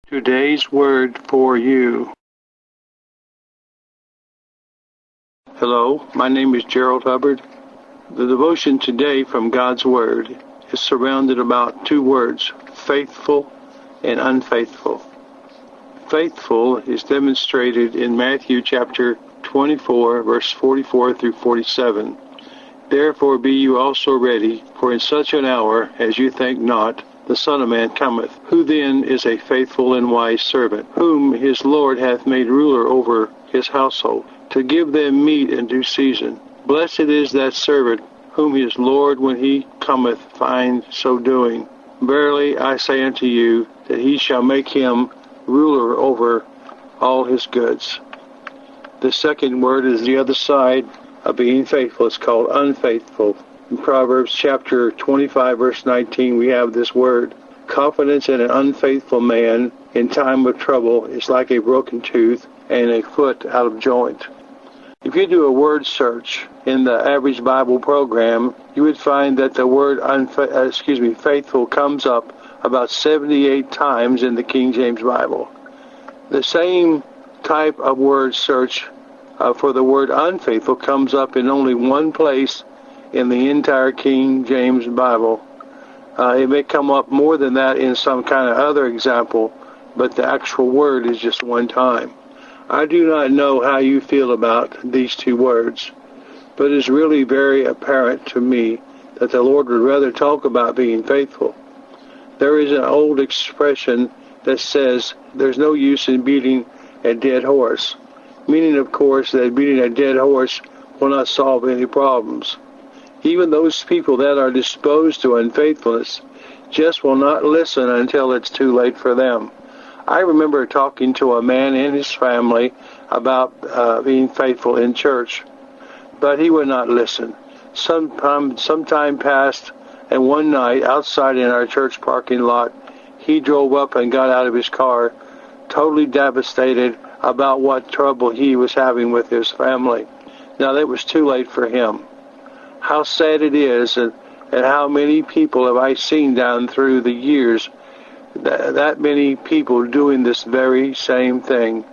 Today's word for you. Hello, my name is Gerald Hubbard. The devotion today from God's Word is surrounded about two words, faithful and unfaithful. Faithful is demonstrated in Matthew chapter 24, verse 44 through 47. Therefore be you also ready, for in such an hour as you think not, the Son of Man cometh. Who then is a faithful and wise servant, whom his Lord hath made ruler over his household, to give them meat in due season? Blessed is that servant whom his Lord, when he cometh, find so doing. Verily I say unto you, that he shall make him ruler over all his goods. The second word is the other side of being faithful. It's called unfaithful. In Proverbs chapter 25, verse 19, we have this word. Confidence in an unfaithful man in time of trouble is like a broken tooth and a foot out of joint. If you do a word search in the average Bible program, you would find that the word faithful comes up about 78 times in the King James Bible. The same type of word search for the word unfaithful comes up in only one place in the entire King James Bible. It may come up more than that in some kind of other example, but the actual word is just one time. I do not know how you feel about these two words, but it's really very apparent to me that the Lord would rather talk about being faithful. There is an old expression that says there's no use in beating a dead horse, meaning, of course, that beating a dead horse will not solve any problems. Even those people that are disposed to unfaithfulness just will not listen until it's too late for them. I remember talking to a man and his family about being faithful in church, but he would not listen. Some time passed, and one night outside in our church parking lot, he drove up and got out of his car, totally devastated about what trouble he was having with his family. Now, that was too late for him. How sad it is, and how many people have I seen down through the years, that many people doing this very same thing.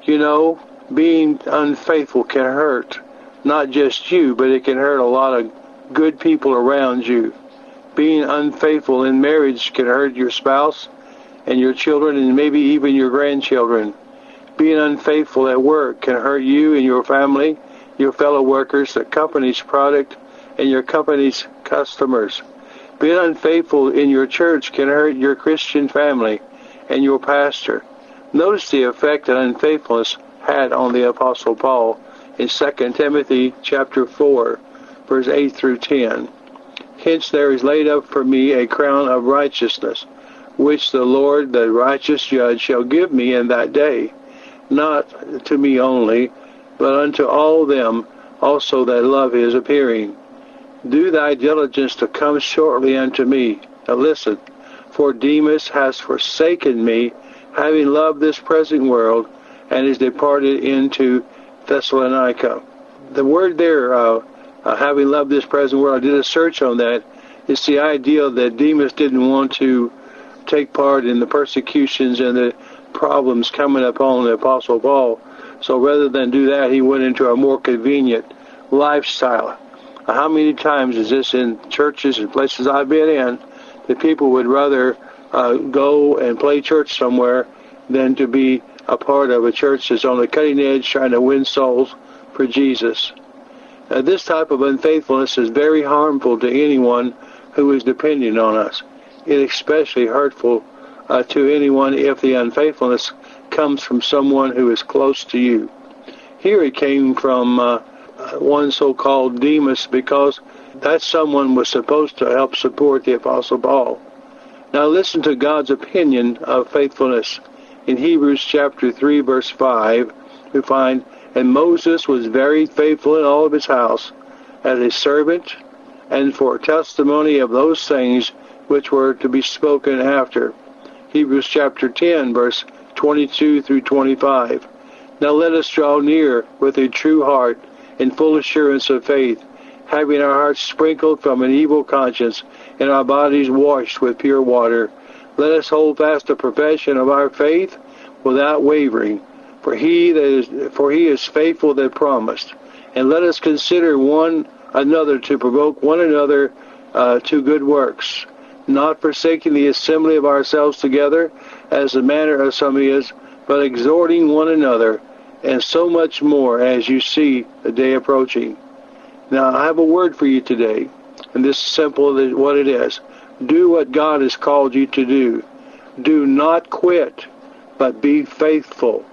You know, being unfaithful can hurt, not just you, but it can hurt a lot of good people around you. Being unfaithful in marriage can hurt your spouse and your children and maybe even your grandchildren. Being unfaithful at work can hurt you and your family, your fellow workers, the company's product, and your company's customers. Being unfaithful in your church can hurt your Christian family and your pastor. Notice the effect that unfaithfulness had on the Apostle Paul in 2 Timothy chapter 4, verse 8 through 10. Hence there is laid up for me a crown of righteousness, which the Lord, the righteous judge, shall give me in that day, not to me only, but unto all them also that love his appearing. Do thy diligence to come shortly unto me. Now listen, for Demas has forsaken me, having loved this present world, and is departed into Thessalonica. The word there, having loved this present world, I did a search on that. It's the idea that Demas didn't want to take part in the persecutions and the problems coming upon the Apostle Paul. So rather than do that, he went into a more convenient lifestyle. How many times is this in churches and places I've been in, that people would rather go and play church somewhere than to be a part of a church that's on the cutting edge trying to win souls for Jesus. This type of unfaithfulness is very harmful to anyone who is dependent on us. It's especially hurtful to anyone if the unfaithfulness comes from someone who is close to you. Here it came from one so-called Demas, because that someone was supposed to help support the Apostle Paul. Now listen to God's opinion of faithfulness. In Hebrews chapter 3, verse 5, we find, and Moses was very faithful in all of his house, as a servant, and for testimony of those things which were to be spoken after. Hebrews chapter 10, verse 22 through 25. Now let us draw near with a true heart, in full assurance of faith, having our hearts sprinkled from an evil conscience and our bodies washed with pure water. Let us hold fast the profession of our faith without wavering, for he is faithful that promised. And let us consider one another to provoke one another to good works, not forsaking the assembly of ourselves together, as the manner of some is, but exhorting one another, and so much more as you see the day approaching. Now, I have a word for you today, and this is simple as what it is. Do what God has called you to do. Do not quit, but be faithful.